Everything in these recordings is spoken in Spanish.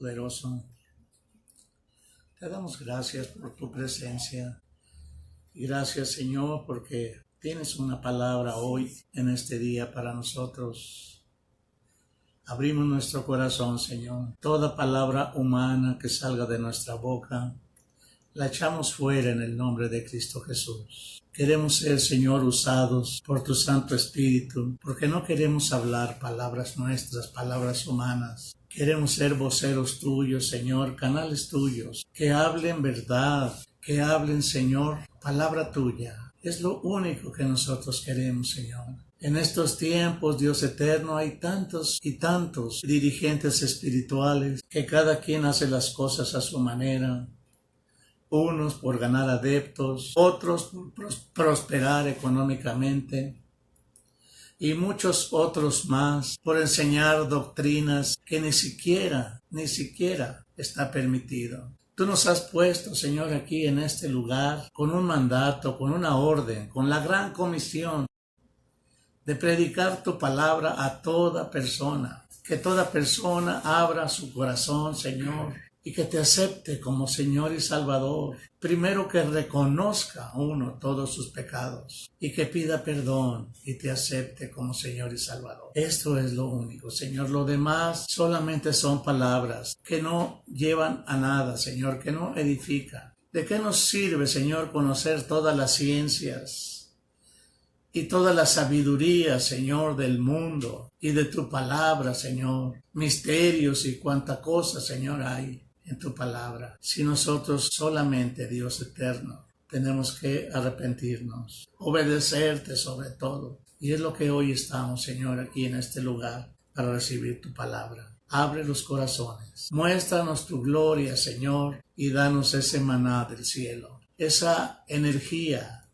Poderoso, te damos gracias por tu presencia y gracias, Señor, porque tienes una palabra hoy en este día para nosotros. Abrimos nuestro corazón, Señor. Toda palabra humana que salga de nuestra boca la echamos fuera en el nombre de Cristo Jesús. Queremos ser, Señor, usados por tu Santo Espíritu, porque no queremos hablar palabras nuestras, palabras humanas. Queremos ser voceros tuyos, Señor, canales tuyos, que hablen verdad, que hablen, Señor, palabra tuya. Es lo único que nosotros queremos, Señor. En estos tiempos, Dios eterno, hay tantos y tantos dirigentes espirituales que cada quien hace las cosas a su manera. Unos por ganar adeptos, otros por prosperar económicamente y muchos otros más por enseñar doctrinas que ni siquiera está permitido. Tú nos has puesto, Señor, aquí en este lugar con un mandato, con una orden, con la gran comisión de predicar tu palabra a toda persona. Que toda persona abra su corazón, Señor, y que te acepte como Señor y Salvador. Primero que reconozca uno todos sus pecados y que pida perdón y te acepte como Señor y Salvador. Esto es lo único, Señor. Lo demás solamente son palabras que no llevan a nada, Señor, que no edifican. ¿De qué nos sirve, Señor, conocer todas las ciencias y toda la sabiduría, Señor, del mundo y de tu palabra, Señor? Misterios y cuánta cosa, Señor, hay en tu palabra. Si nosotros solamente, Dios eterno, tenemos que arrepentirnos, obedecerte sobre todo. Y es lo que hoy estamos, Señor, aquí en este lugar para recibir tu palabra. Abre los corazones. Muéstranos tu gloria, Señor, y danos ese maná del cielo, esa energía,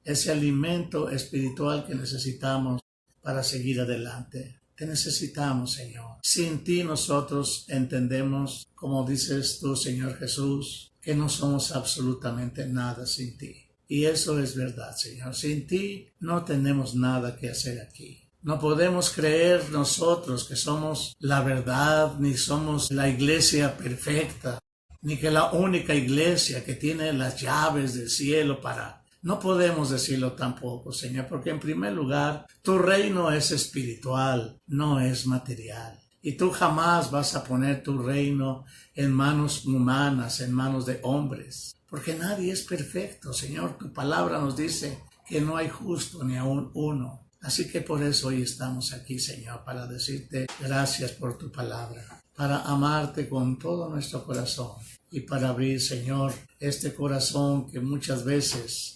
ese alimento espiritual que necesitamos para seguir adelante. Te necesitamos, Señor. Sin ti nosotros entendemos, como dices tú, Señor Jesús, que no somos absolutamente nada sin ti. Y eso es verdad, Señor. Sin ti no tenemos nada que hacer aquí. No podemos creer nosotros que somos la verdad, ni somos la iglesia perfecta, ni que la única iglesia que tiene las llaves del cielo para... No podemos decirlo tampoco, Señor, porque en primer lugar, tu reino es espiritual, no es material. Y tú jamás vas a poner tu reino en manos humanas, en manos de hombres, porque nadie es perfecto, Señor. Tu palabra nos dice que no hay justo ni aun uno. Así que por eso hoy estamos aquí, Señor, para decirte gracias por tu palabra, para amarte con todo nuestro corazón y para abrir, Señor, este corazón que muchas veces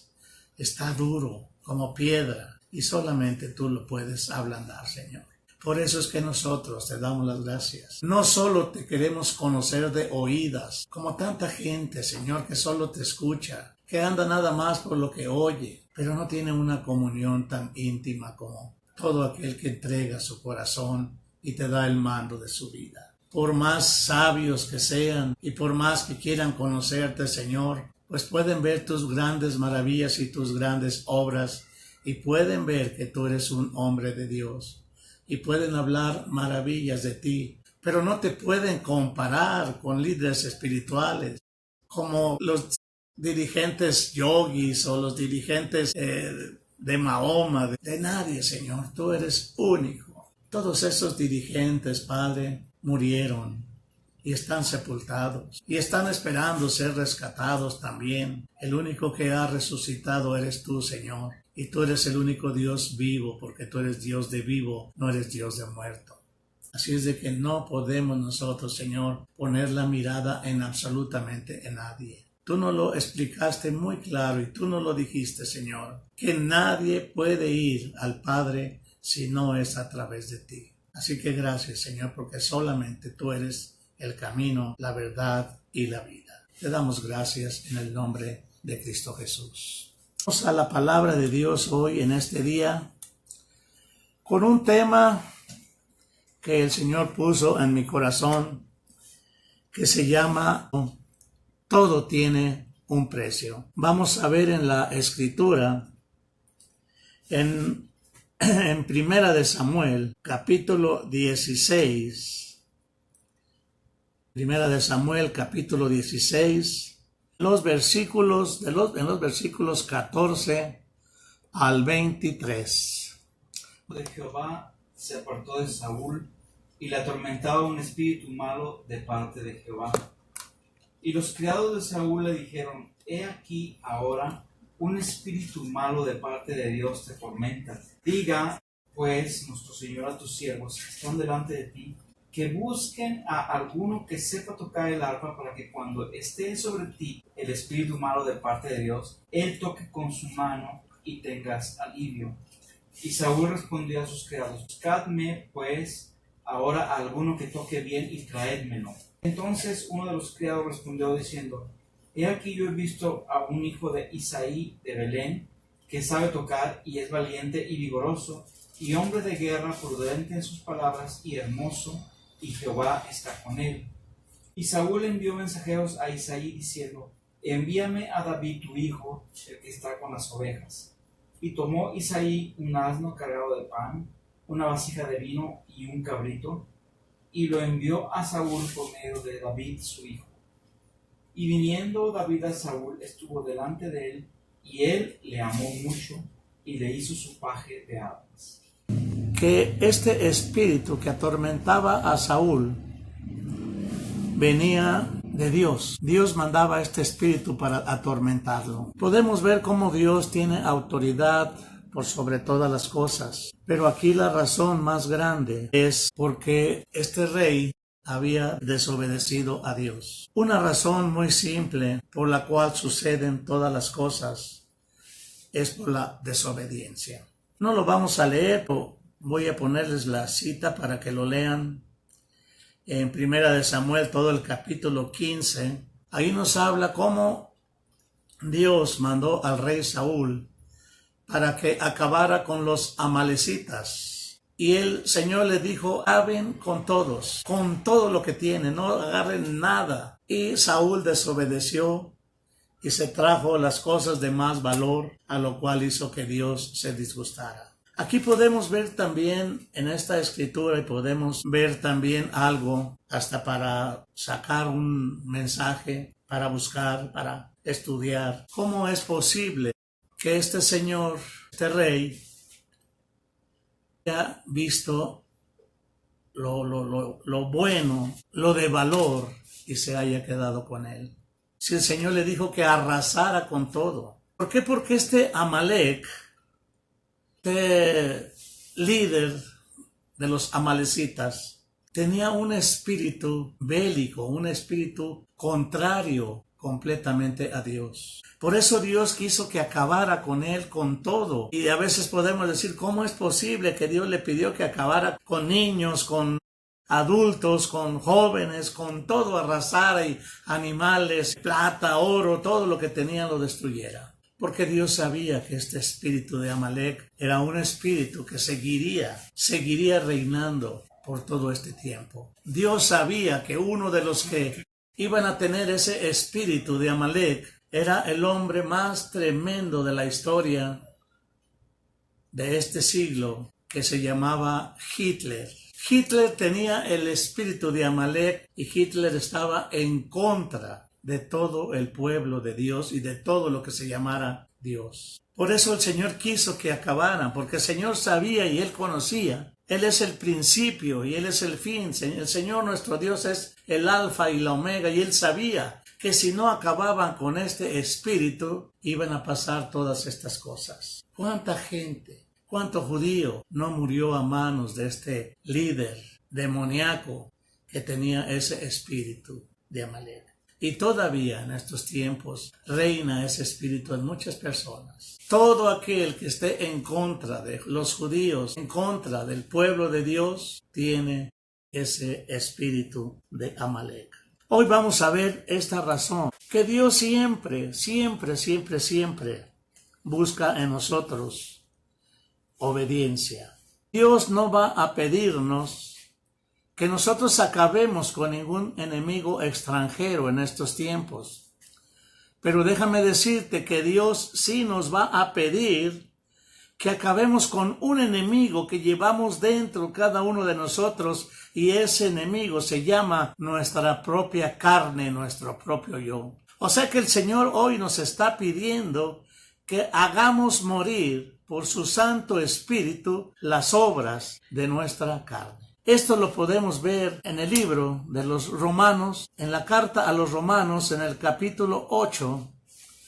está duro como piedra y solamente tú lo puedes ablandar, Señor. Por eso es que nosotros te damos las gracias. No solo te queremos conocer de oídas, como tanta gente, Señor, que solo te escucha, que anda nada más por lo que oye, pero no tiene una comunión tan íntima como todo aquel que entrega su corazón y te da el mando de su vida. Por más sabios que sean y por más que quieran conocerte, Señor, pues pueden ver tus grandes maravillas y tus grandes obras y pueden ver que tú eres un hombre de Dios y pueden hablar maravillas de ti, pero no te pueden comparar con líderes espirituales como los dirigentes yogis o los dirigentes de Mahoma, de nadie, Señor. Tú eres único. Todos esos dirigentes, Padre, murieron y están sepultados y están esperando ser rescatados también. El único que ha resucitado eres tú, Señor, y tú eres el único Dios vivo, porque tú eres Dios de vivo, no eres Dios de muerto. Así es de que no podemos nosotros, Señor, poner la mirada en absolutamente en nadie. Tú nos lo explicaste muy claro y tú nos lo dijiste, Señor, que nadie puede ir al Padre si no es a través de ti. Así que gracias, Señor, porque solamente tú eres el camino, la verdad y la vida. Te damos gracias en el nombre de Cristo Jesús. Vamos a la palabra de Dios hoy en este día con un tema que el Señor puso en mi corazón que se llama Todo tiene un precio. Vamos a ver en la Escritura en Primera de Samuel, capítulo 16, Primera de Samuel, capítulo 16, en los versículos 14 al 23. De Jehová se apartó de Saúl, y le atormentaba un espíritu malo de parte de Jehová. Y los criados de Saúl le dijeron: He aquí ahora un espíritu malo de parte de Dios te atormenta. Diga pues nuestro Señor a tus siervos que están delante de ti, que busquen a alguno que sepa tocar el arpa, para que cuando esté sobre ti el espíritu malo de parte de Dios, él toque con su mano y tengas alivio. Y Saúl respondió a sus criados: Buscadme pues ahora a alguno que toque bien y traédmelo. Entonces uno de los criados respondió diciendo: He aquí yo he visto a un hijo de Isaí de Belén, que sabe tocar y es valiente y vigoroso, y hombre de guerra, prudente en sus palabras y hermoso, y Jehová está con él. Y Saúl envió mensajeros a Isaí diciendo: Envíame a David tu hijo, el que está con las ovejas. Y tomó Isaí un asno cargado de pan, una vasija de vino y un cabrito, y lo envió a Saúl por medio de David su hijo. Y viniendo David a Saúl, estuvo delante de él, y él le amó mucho, y le hizo su paje de armas. Que este espíritu que atormentaba a Saúl venía de Dios. Dios mandaba este espíritu para atormentarlo. Podemos ver cómo Dios tiene autoridad por sobre todas las cosas. Pero aquí la razón más grande es porque este rey había desobedecido a Dios. Una razón muy simple por la cual suceden todas las cosas es por la desobediencia. No lo vamos a leer, pero voy a ponerles la cita para que lo lean. En Primera de Samuel, todo el capítulo 15, ahí nos habla cómo Dios mandó al rey Saúl para que acabara con los amalecitas. Y el Señor le dijo: acaben con todos, con todo lo que tienen, no agarren nada. Y Saúl desobedeció y se trajo las cosas de más valor, a lo cual hizo que Dios se disgustara. Aquí podemos ver también en esta escritura, y podemos ver también algo hasta para sacar un mensaje, para buscar, para estudiar. ¿Cómo es posible que este señor, este rey, haya visto lo bueno, lo de valor, y se haya quedado con él? Si el Señor le dijo que arrasara con todo. ¿Por qué? Porque este Amalek, este líder de los amalecitas, tenía un espíritu bélico, un espíritu contrario completamente a Dios. Por eso Dios quiso que acabara con él, con todo. Y a veces podemos decir: ¿cómo es posible que Dios le pidió que acabara con niños, con adultos, con jóvenes, con todo, arrasara, y animales, plata, oro, todo lo que tenían lo destruyera? Porque Dios sabía que este espíritu de Amalek era un espíritu que seguiría reinando por todo este tiempo. Dios sabía que uno de los que iban a tener ese espíritu de Amalek era el hombre más tremendo de la historia de este siglo, que se llamaba Hitler. Hitler tenía el espíritu de Amalek, y Hitler estaba en contra de todo el pueblo de Dios y de todo lo que se llamara Dios. Por eso el Señor quiso que acabaran, porque el Señor sabía y Él conocía. Él es el principio y Él es el fin. El Señor nuestro Dios es el alfa y la omega, y Él sabía que si no acababan con este espíritu, iban a pasar todas estas cosas. ¿Cuánta gente, cuánto judío no murió a manos de este líder demoníaco que tenía ese espíritu de Amalek? Y todavía en estos tiempos reina ese espíritu en muchas personas. Todo aquel que esté en contra de los judíos, en contra del pueblo de Dios, tiene ese espíritu de Amalek. Hoy vamos a ver esta razón, que Dios siempre busca en nosotros obediencia. Dios no va a pedirnos que nosotros acabemos con ningún enemigo extranjero en estos tiempos. Pero déjame decirte que Dios sí nos va a pedir que acabemos con un enemigo que llevamos dentro cada uno de nosotros, y ese enemigo se llama nuestra propia carne, nuestro propio yo. O sea que el Señor hoy nos está pidiendo que hagamos morir por su Santo Espíritu las obras de nuestra carne. Esto lo podemos ver en el libro de los Romanos, en la carta a los Romanos, en el capítulo 8,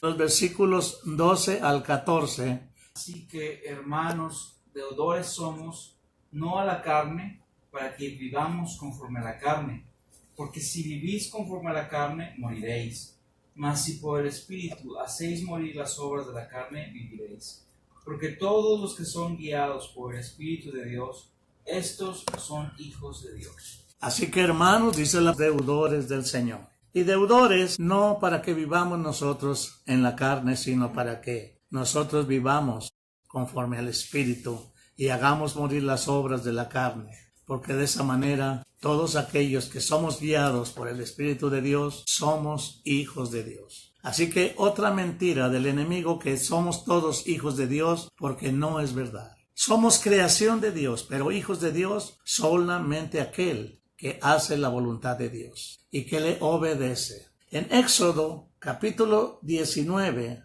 los versículos 12 al 14. Así que, hermanos, deudores somos, no a la carne, para que vivamos conforme a la carne. Porque si vivís conforme a la carne, moriréis. Mas si por el Espíritu hacéis morir las obras de la carne, viviréis. Porque todos los que son guiados por el Espíritu de Dios, estos son hijos de Dios. Así que, hermanos, dice los deudores del Señor. Y deudores no para que vivamos nosotros en la carne, sino para que nosotros vivamos conforme al Espíritu y hagamos morir las obras de la carne. Porque de esa manera todos aquellos que somos guiados por el Espíritu de Dios somos hijos de Dios. Así que otra mentira del enemigo, que somos todos hijos de Dios, porque no es verdad. Somos creación de Dios, pero hijos de Dios solamente aquel que hace la voluntad de Dios y que le obedece. En Éxodo capítulo 19,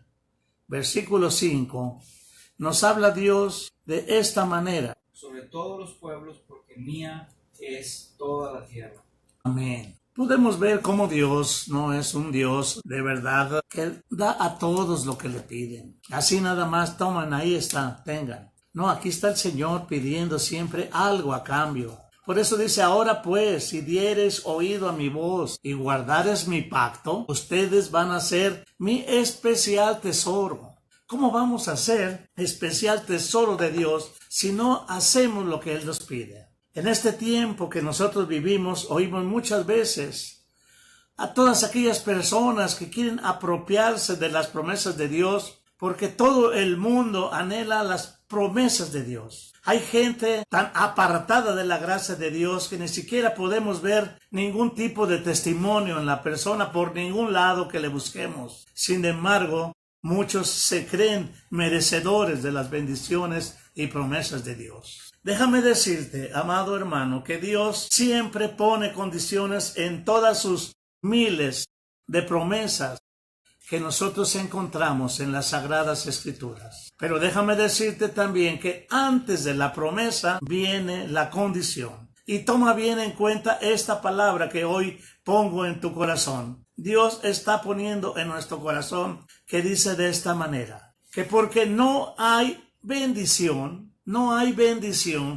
versículo 5, nos habla Dios de esta manera. Sobre todos los pueblos, porque mía es toda la tierra. Amén. Podemos ver cómo Dios no es un Dios de verdad que da a todos lo que le piden. Así nada más toman, ahí está, tengan. No, aquí está el Señor pidiendo siempre algo a cambio. Por eso dice, ahora pues, si diereis oído a mi voz y guardares mi pacto, ustedes van a ser mi especial tesoro. ¿Cómo vamos a ser especial tesoro de Dios si no hacemos lo que Él nos pide? En este tiempo que nosotros vivimos, oímos muchas veces a todas aquellas personas que quieren apropiarse de las promesas de Dios, porque todo el mundo anhela las promesas de Dios. Hay gente tan apartada de la gracia de Dios que ni siquiera podemos ver ningún tipo de testimonio en la persona por ningún lado que le busquemos. Sin embargo, muchos se creen merecedores de las bendiciones y promesas de Dios. Déjame decirte, amado hermano, que Dios siempre pone condiciones en todas sus miles de promesas que nosotros encontramos en las Sagradas Escrituras. Pero déjame decirte también que antes de la promesa viene la condición. Y toma bien en cuenta esta palabra que hoy pongo en tu corazón. Dios está poniendo en nuestro corazón que dice de esta manera, que porque no hay bendición,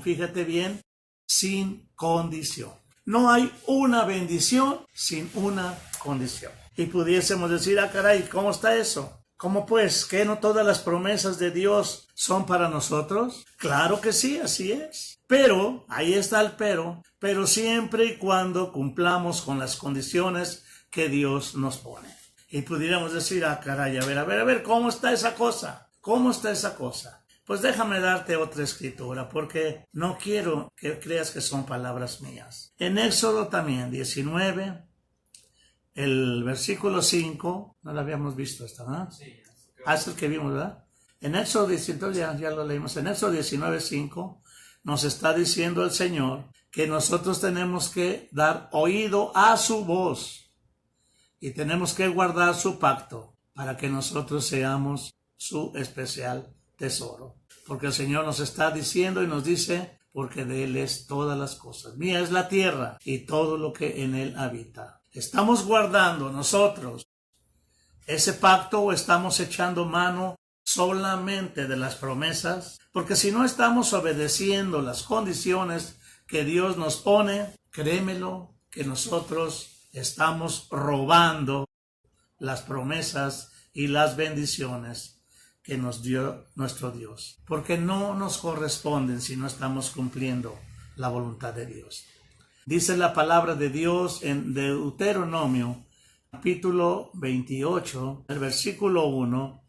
fíjate bien, sin condición. No hay una bendición sin una condición. Y pudiésemos decir, caray, ¿cómo está eso? ¿Cómo pues? ¿Que no todas las promesas de Dios son para nosotros? Claro que sí, así es. Pero, ahí está el pero siempre y cuando cumplamos con las condiciones que Dios nos pone. Y pudiéramos decir, caray, a ver, ¿cómo está esa cosa? ¿Cómo está esa cosa? Pues déjame darte otra escritura, porque no quiero que creas que son palabras mías. En Éxodo también, 19, el versículo 5, no lo habíamos visto hasta, ¿verdad? Sí. Es el que vimos, ¿verdad? En Éxodo 19, ya lo leímos, en Éxodo 19, 5, nos está diciendo el Señor que nosotros tenemos que dar oído a su voz y tenemos que guardar su pacto para que nosotros seamos su especial tesoro. Porque el Señor nos está diciendo y nos dice, porque de Él es todas las cosas. Mía es la tierra y todo lo que en Él habita. ¿Estamos guardando nosotros ese pacto o estamos echando mano solamente de las promesas? Porque si no estamos obedeciendo las condiciones que Dios nos pone, créemelo que nosotros estamos robando las promesas y las bendiciones que nos dio nuestro Dios, porque no nos corresponden si no estamos cumpliendo la voluntad de Dios. Dice la palabra de Dios en Deuteronomio, capítulo 28, el versículo 1,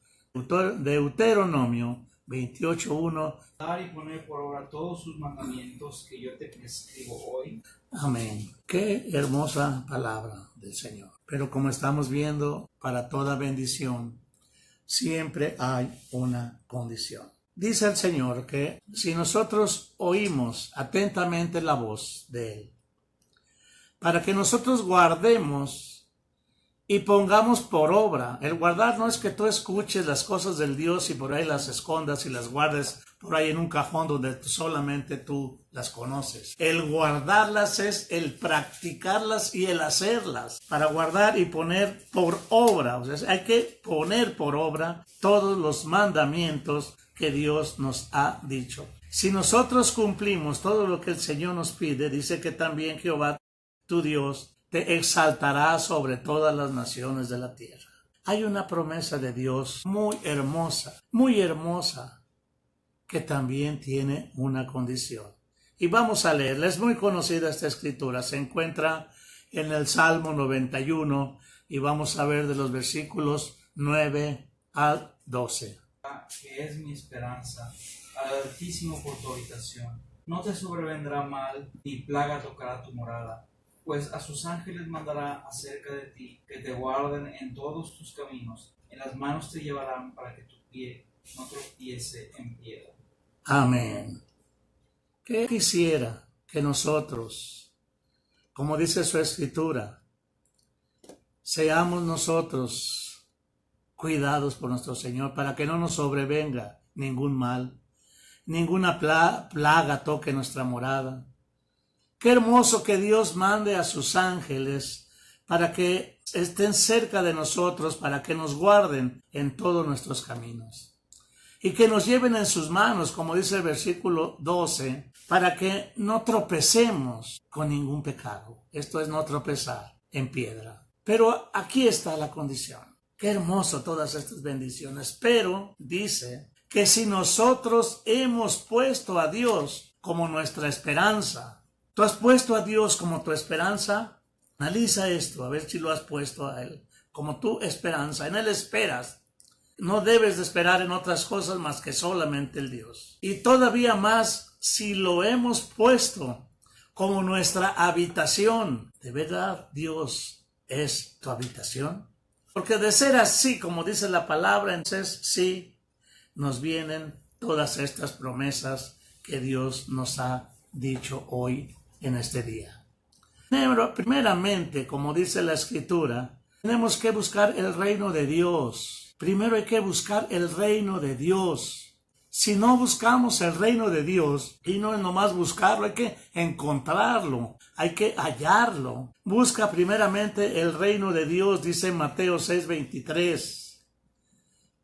Deuteronomio 28:1. Dar y poner por obra todos sus mandamientos que yo te prescribo hoy. Amén. Qué hermosa palabra del Señor. Pero como estamos viendo, para toda bendición siempre hay una condición. dice el Señor que si nosotros oímos atentamente la voz de Él, para que nosotros guardemos y pongamos por obra. El guardar no es que tú escuches las cosas del Dios y por ahí las escondas y las guardes por ahí en un cajón donde solamente tú las conoces. El guardarlas es el practicarlas y el hacerlas. Para guardar y poner por obra. O sea, hay que poner por obra todos los mandamientos que Dios nos ha dicho. Si nosotros cumplimos todo lo que el Señor nos pide, dice que también Jehová, tu Dios, te exaltará sobre todas las naciones de la tierra. Hay una promesa de Dios muy hermosa, que también tiene una condición. Y vamos a leerla, es muy conocida esta escritura, se encuentra en el Salmo 91 y vamos a ver de los versículos 9 al 12. Que es mi esperanza, al Altísimo por tu habitación. No te sobrevendrá mal, ni plaga tocará tu morada. Pues a sus ángeles mandará acerca de ti, que te guarden en todos tus caminos. En las manos te llevarán para que tu pie no tropiece en piedra. Amén. ¿Qué quisiera que nosotros, como dice su escritura, seamos nosotros cuidados por nuestro Señor para que no nos sobrevenga ningún mal, ninguna plaga toque nuestra morada? Qué hermoso que Dios mande a sus ángeles para que estén cerca de nosotros, para que nos guarden en todos nuestros caminos. Y que nos lleven en sus manos, como dice el versículo 12, para que no tropecemos con ningún pecado. Esto es no tropezar en piedra. Pero aquí está la condición. Qué hermoso todas estas bendiciones. Pero dice que si nosotros hemos puesto a Dios como nuestra esperanza, ¿tú has puesto a Dios como tu esperanza? Analiza esto, a ver si lo has puesto a Él como tu esperanza. En Él esperas. No debes de esperar en otras cosas más que solamente el Dios. Y todavía más si lo hemos puesto como nuestra habitación. ¿De verdad Dios es tu habitación? Porque de ser así, como dice la palabra, entonces sí nos vienen todas estas promesas que Dios nos ha dicho hoy en este día. Primeramente, como dice la Escritura, tenemos que buscar el reino de Dios. Primero hay que buscar el reino de Dios. Si no buscamos el reino de Dios, y no es nomás buscarlo, hay que encontrarlo, hay que hallarlo. Busca primeramente el reino de Dios, dice Mateo 6:23,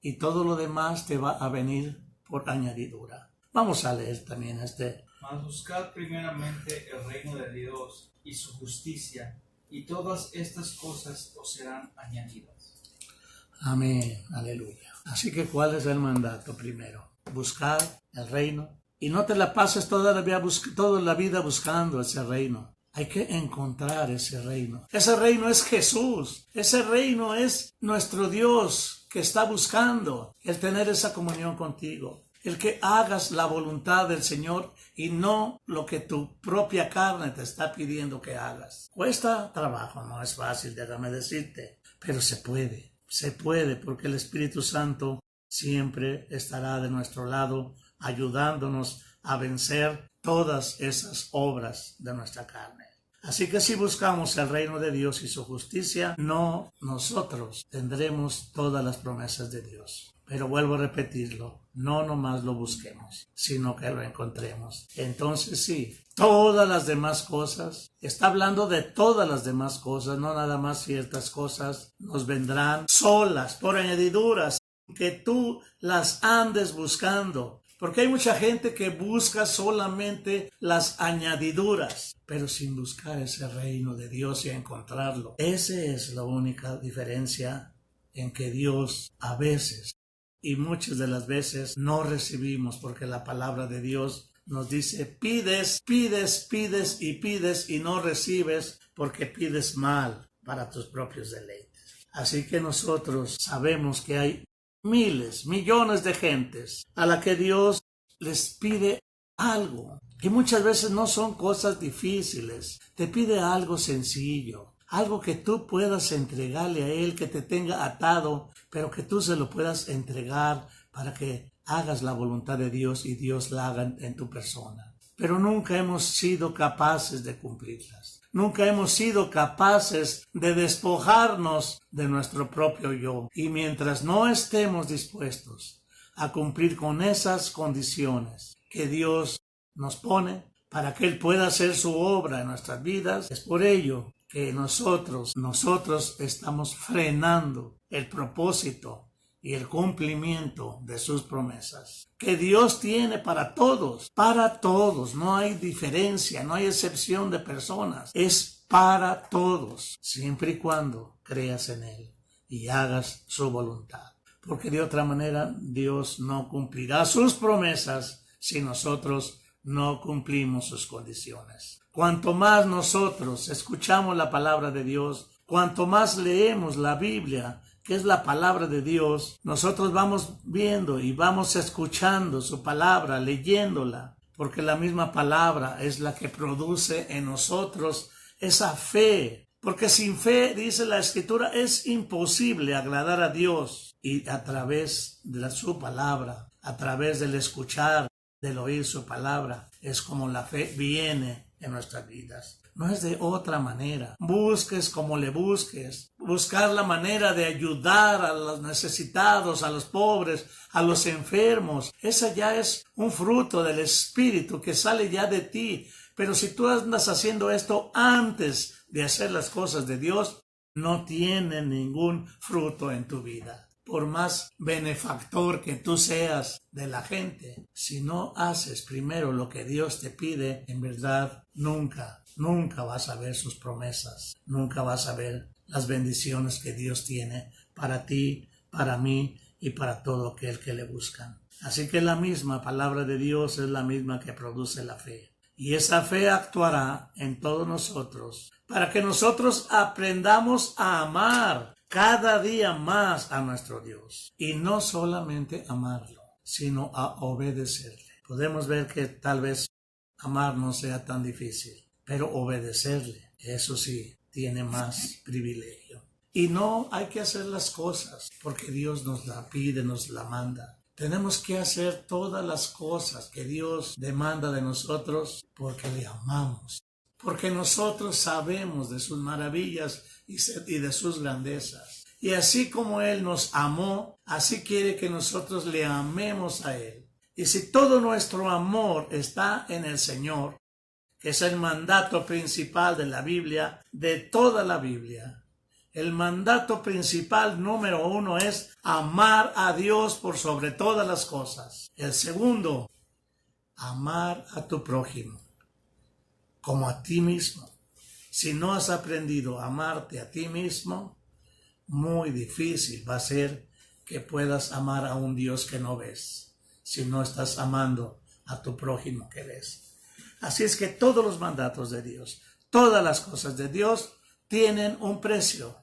y todo lo demás te va a venir por añadidura. Vamos a leer también Mas buscad primeramente el reino de Dios y su justicia, y todas estas cosas os serán añadidas. Amén, aleluya. Así que, ¿cuál es el mandato primero? Buscar el reino. Y no te la pases toda la vida buscando ese reino. Hay que encontrar ese reino. Ese reino es Jesús. Ese reino es nuestro Dios que está buscando el tener esa comunión contigo. El que hagas la voluntad del Señor y no lo que tu propia carne te está pidiendo que hagas. Cuesta trabajo, no es fácil, déjame decirte, pero se puede porque el Espíritu Santo siempre estará de nuestro lado ayudándonos a vencer todas esas obras de nuestra carne. Así que si buscamos el reino de Dios y su justicia, no nosotros tendremos todas las promesas de Dios. Pero vuelvo a repetirlo, no nomás lo busquemos, sino que lo encontremos. Entonces sí, todas las demás cosas, está hablando de todas las demás cosas, no nada más ciertas cosas, nos vendrán solas, por añadiduras, que tú las andes buscando. Porque hay mucha gente que busca solamente las añadiduras, pero sin buscar ese reino de Dios y encontrarlo. Esa es la única diferencia en que Dios a veces y muchas de las veces no recibimos, porque la palabra de Dios nos dice pides y no recibes porque pides mal para tus propios deleites. Así que nosotros sabemos que hay miles, millones de gentes a la que Dios les pide algo. Y muchas veces no son cosas difíciles. Te pide algo sencillo. Algo que tú puedas entregarle a Él, que te tenga atado, pero que tú se lo puedas entregar para que hagas la voluntad de Dios y Dios la haga en tu persona. Pero nunca hemos sido capaces de cumplirlas. Nunca hemos sido capaces de despojarnos de nuestro propio yo. Y mientras no estemos dispuestos a cumplir con esas condiciones que Dios nos pone para que Él pueda hacer su obra en nuestras vidas, es por ello que nosotros estamos frenando el propósito y el cumplimiento de sus promesas que Dios tiene para todos, no hay diferencia, no hay excepción de personas, es para todos, siempre y cuando creas en Él y hagas su voluntad, porque de otra manera Dios no cumplirá sus promesas si nosotros no cumplimos sus condiciones. Cuanto más nosotros escuchamos la palabra de Dios, cuanto más leemos la Biblia, que es la palabra de Dios, nosotros vamos viendo y vamos escuchando su palabra, leyéndola, porque la misma palabra es la que produce en nosotros esa fe. Porque sin fe, dice la Escritura, es imposible agradar a Dios. Y a través de su palabra, a través del escuchar, del oír su palabra, es como la fe viene en nuestras vidas. No es de otra manera. Busques como le busques. Buscar la manera de ayudar a los necesitados, a los pobres, a los enfermos. Esa ya es un fruto del Espíritu que sale ya de ti. Pero si tú andas haciendo esto antes de hacer las cosas de Dios, no tiene ningún fruto en tu vida. Por más benefactor que tú seas de la gente, si no haces primero lo que Dios te pide, en verdad nunca vas a ver sus promesas, nunca vas a ver las bendiciones que Dios tiene para ti, para mí y para todo aquel que le buscan. Así que la misma palabra de Dios es la misma que produce la fe. Y esa fe actuará en todos nosotros para que nosotros aprendamos a amar cada día más a nuestro Dios. Y no solamente amarlo, sino a obedecerle. Podemos ver que tal vez amar no sea tan difícil, pero obedecerle, eso sí, tiene más privilegio. Y no hay que hacer las cosas porque Dios nos la pide, nos la manda. Tenemos que hacer todas las cosas que Dios demanda de nosotros porque le amamos. Porque nosotros sabemos de sus maravillas y de sus grandezas. Y así como Él nos amó, así quiere que nosotros le amemos a Él. Y si todo nuestro amor está en el Señor, que es el mandato principal de la Biblia, de toda la Biblia, el mandato principal número 1 es amar a Dios por sobre todas las cosas. El segundo, amar a tu prójimo como a ti mismo. Si no has aprendido a amarte a ti mismo, muy difícil va a ser que puedas amar a un Dios que no ves, si no estás amando a tu prójimo que ves. Así es que todos los mandatos de Dios, todas las cosas de Dios tienen un precio.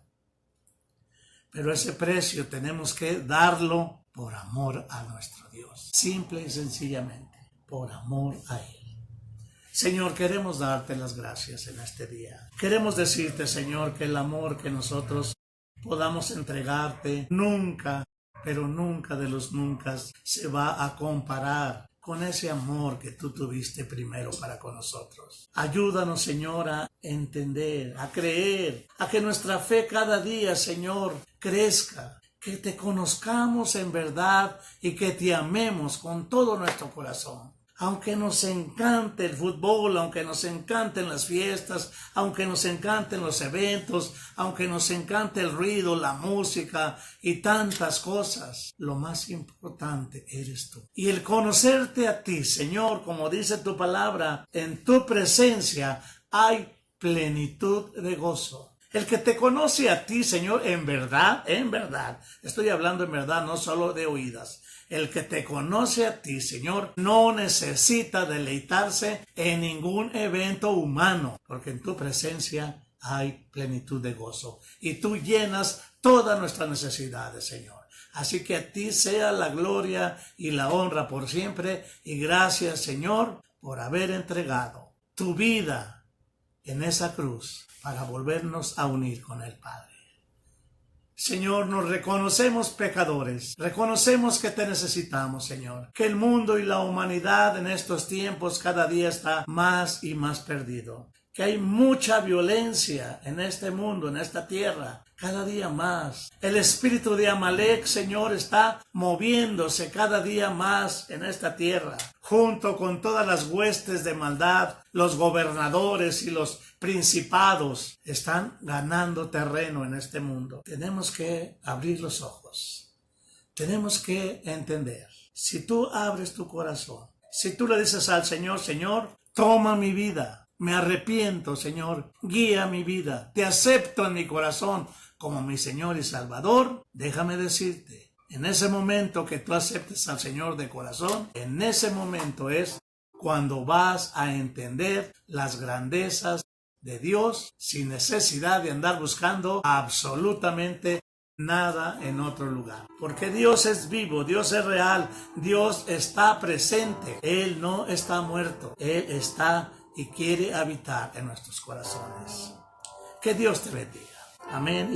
Pero ese precio tenemos que darlo por amor a nuestro Dios. Simple y sencillamente, por amor a Él. Señor, queremos darte las gracias en este día. Queremos decirte, Señor, que el amor que nosotros podamos entregarte nunca, pero nunca de los nunca se va a comparar con ese amor que tú tuviste primero para con nosotros. Ayúdanos, Señor, a entender, a creer, a que nuestra fe cada día, Señor, crezca, que te conozcamos en verdad y que te amemos con todo nuestro corazón. Aunque nos encante el fútbol, aunque nos encanten las fiestas, aunque nos encanten los eventos, aunque nos encante el ruido, la música y tantas cosas, lo más importante eres tú. Y el conocerte a ti, Señor, como dice tu palabra, en tu presencia hay plenitud de gozo. El que te conoce a ti, Señor, en verdad, estoy hablando en verdad, no solo de oídas. El que te conoce a ti, Señor, no necesita deleitarse en ningún evento humano, porque en tu presencia hay plenitud de gozo y tú llenas todas nuestras necesidades, Señor. Así que a ti sea la gloria y la honra por siempre y gracias, Señor, por haber entregado tu vida en esa cruz para volvernos a unir con el Padre. Señor, nos reconocemos pecadores, reconocemos que te necesitamos, Señor, que el mundo y la humanidad en estos tiempos cada día está más y más perdido, que hay mucha violencia en este mundo, en esta tierra, cada día más. El espíritu de Amalek, Señor, está moviéndose cada día más en esta tierra, junto con todas las huestes de maldad. Los gobernadores y los principados están ganando terreno en este mundo. Tenemos que abrir los ojos. Tenemos que entender. Si tú abres tu corazón, si tú le dices al Señor, Señor, toma mi vida. Me arrepiento, Señor, guía mi vida. Te acepto en mi corazón como mi Señor y Salvador. Déjame decirte, en ese momento que tú aceptes al Señor de corazón, en ese momento es cuando vas a entender las grandezas de Dios sin necesidad de andar buscando absolutamente nada en otro lugar. Porque Dios es vivo, Dios es real, Dios está presente. Él no está muerto, Él está y quiere habitar en nuestros corazones. Que Dios te bendiga. Amén.